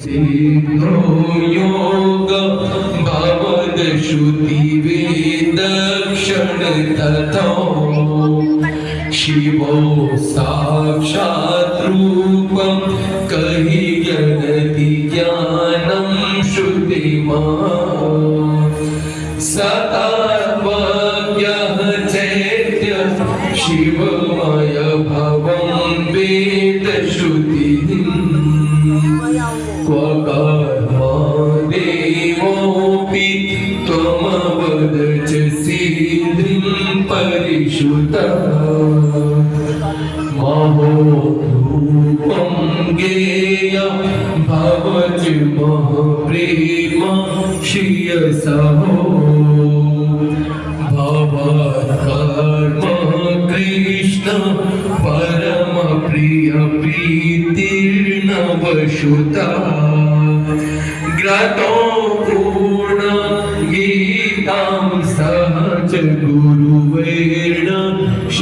सिद्धो योग भवद श्रुति वेद क्षण तथो शिवो साक्षात् रूपं कहि जगति ज्ञानं श्रुतिमान् सतात्मज्ञः चैत्य शिवमय भवं वेद श्रुतिः क्व कर्मा देवोऽपि त्वमवद च सिद्धिं परिषुतः महोरूपं ज्ञेयं भवच महप्रेम श्रियसहो भवत्कर्म कृष्ण परम प्रिय प्रीतिर्नवशुता ग्रतो पूर्ण गीतां सहज गुरुवे